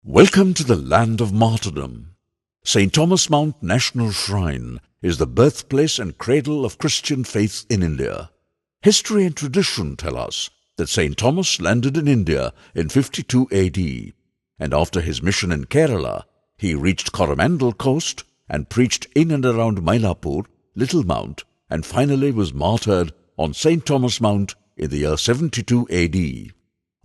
Welcome to the land of martyrdom. St. Thomas Mount National Shrine is the birthplace and cradle of Christian faith in India. History and tradition tell us that St. Thomas landed in India in 52 AD, and after his mission in Kerala, he reached Coromandel coast and preached in and around Mylapore, Little Mount, and finally was martyred on St. Thomas Mount in the year 72 AD.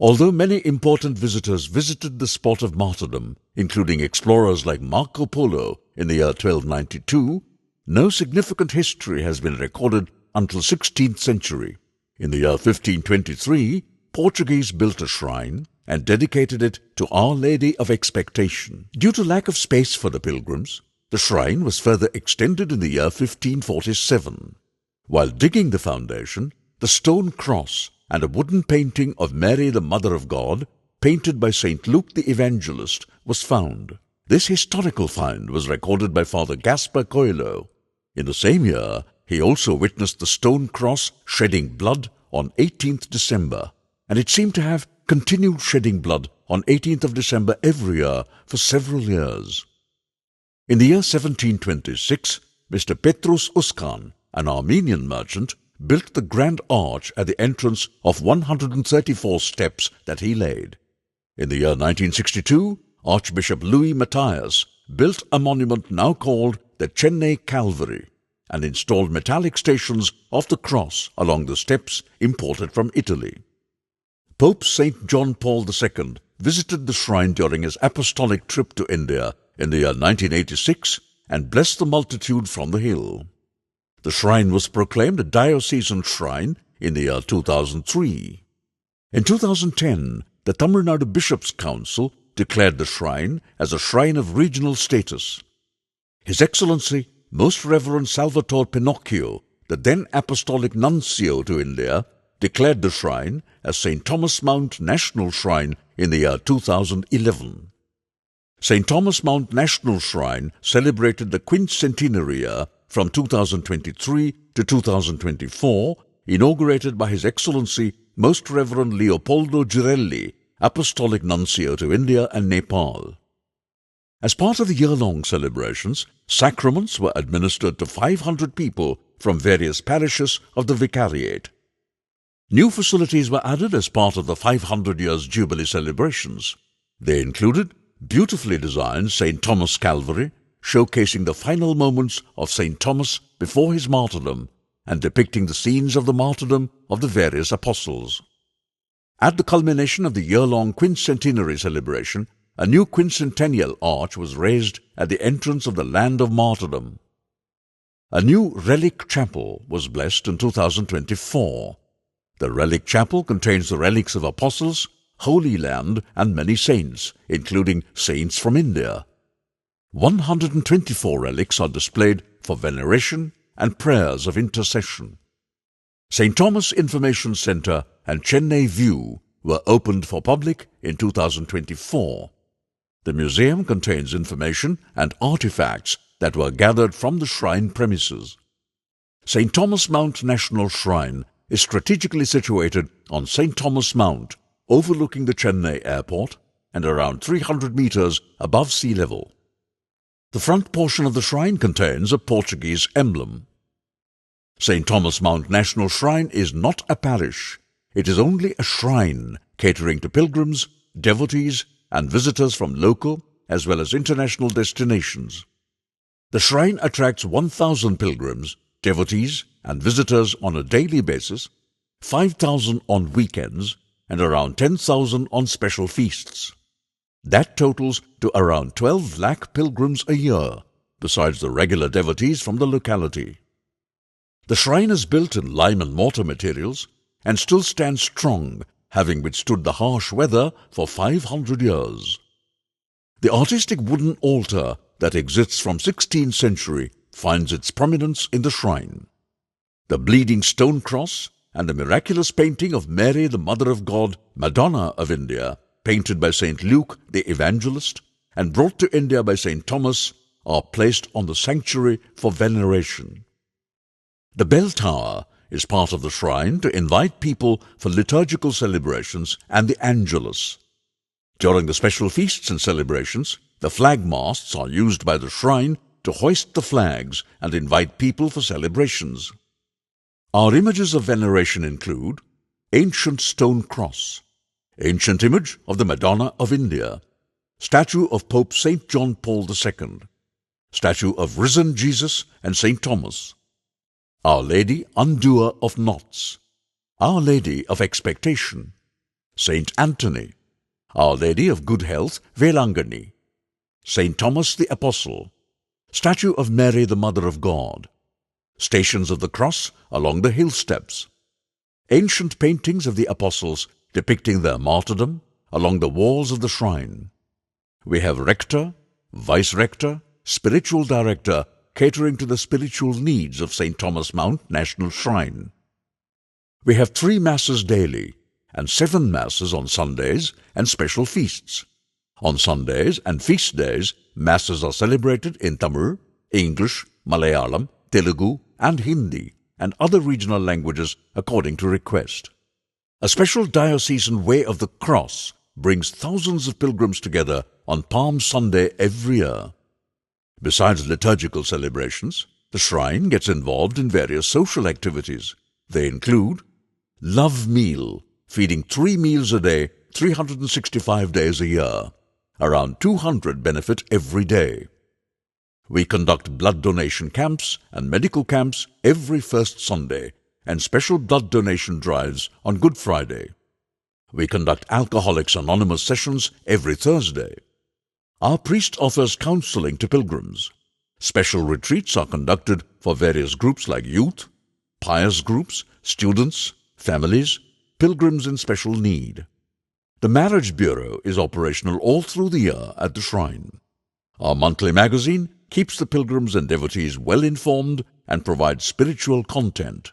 Although many important visitors visited the spot of martyrdom, including explorers like Marco Polo in the year 1292, no significant history has been recorded until 16th century. In the year 1523, Portuguese built a shrine and dedicated it to Our Lady of Expectation. Due to lack of space for the pilgrims, the shrine was further extended in the year 1547. While digging the foundation, the stone cross and a wooden painting of Mary the Mother of God, painted by St. Luke the Evangelist, was found. This historical find was recorded by Father Gaspar Coelho. In the same year, he also witnessed the stone cross shedding blood on 18th December, and it seemed to have continued shedding blood on 18th of December every year for several years. In the year 1726, Mr. Petrus Uskan, an Armenian merchant, built the grand arch at the entrance of 134 steps that he laid. In the year 1962, Archbishop Louis Matthias built a monument now called the Chennai Calvary and installed metallic stations of the cross along the steps imported from Italy. Pope St. John Paul II visited the shrine during his apostolic trip to India in the year 1986 and blessed the multitude from the hill. The shrine was proclaimed a diocesan shrine in the year 2003. In 2010, the Tamil Nadu Bishops' Council declared the shrine as a shrine of regional status. His Excellency, Most Reverend Salvatore Pinocchio, the then Apostolic Nuncio to India, declared the shrine as St. Thomas Mount National Shrine in the year 2011. St. Thomas Mount National Shrine celebrated the quincentenary year from 2023 to 2024, inaugurated by His Excellency Most Reverend Leopoldo Girelli, Apostolic Nuncio to India and Nepal. As part of the year-long celebrations, sacraments were administered to 500 people from various parishes of the Vicariate. New facilities were added as part of the 500 years Jubilee celebrations. They included beautifully designed St. Thomas Calvary, showcasing the final moments of St. Thomas before his martyrdom and depicting the scenes of the martyrdom of the various apostles. At the culmination of the year-long quincentenary celebration, a new quincentennial arch was raised at the entrance of the land of martyrdom. A new relic chapel was blessed in 2024. The relic chapel contains the relics of apostles, Holy Land, and many saints, including saints from India. 124 relics are displayed for veneration and prayers of intercession. St. Thomas Information Center and Chennai View were opened for public in 2024. The museum contains information and artifacts that were gathered from the shrine premises. St. Thomas Mount National Shrine is strategically situated on St. Thomas Mount, overlooking the Chennai airport and around 300 meters above sea level. The front portion of the shrine contains a Portuguese emblem. St. Thomas Mount National Shrine is not a parish. It is only a shrine catering to pilgrims, devotees, and visitors from local as well as international destinations. The shrine attracts 1,000 pilgrims, devotees, and visitors on a daily basis, 5,000 on weekends, and around 10,000 on special feasts. That totals to around 12 lakh pilgrims a year, besides the regular devotees from the locality. The shrine is built in lime and mortar materials and still stands strong, having withstood the harsh weather for 500 years. The artistic wooden altar that exists from 16th century finds its prominence in the shrine. The bleeding stone cross and the miraculous painting of Mary the Mother of God, Madonna of India, painted by St. Luke the Evangelist and brought to India by St. Thomas, are placed on the sanctuary for veneration. The bell tower is part of the shrine to invite people for liturgical celebrations and the Angelus. During the special feasts and celebrations, the flag masts are used by the shrine to hoist the flags and invite people for celebrations. Our images of veneration include ancient stone cross, ancient image of the Madonna of India, statue of Pope St. John Paul II, statue of risen Jesus and St. Thomas, Our Lady Undoer of Knots, Our Lady of Expectation, St. Anthony, Our Lady of Good Health, Velangani, St. Thomas the Apostle, statue of Mary the Mother of God, Stations of the Cross along the hill steps, ancient paintings of the apostles depicting their martyrdom along the walls of the shrine. We have Rector, Vice-Rector, Spiritual Director catering to the spiritual needs of St. Thomas Mount National Shrine. We have 3 Masses daily and 7 Masses on Sundays and special feasts. On Sundays and feast days, Masses are celebrated in Tamil, English, Malayalam, Telugu and Hindi and other regional languages according to request. A special diocesan Way of the Cross brings thousands of pilgrims together on Palm Sunday every year. Besides liturgical celebrations, the shrine gets involved in various social activities. They include Love Meal, feeding 3 meals a day, 365 days a year. Around 200 benefit every day. We conduct blood donation camps and medical camps every first Sunday and special blood donation drives on Good Friday. We conduct Alcoholics Anonymous sessions every Thursday. Our priest offers counseling to pilgrims. Special retreats are conducted for various groups like youth, pious groups, students, families, pilgrims in special need. The Marriage Bureau is operational all through the year at the shrine. Our monthly magazine keeps the pilgrims and devotees well informed and provides spiritual content.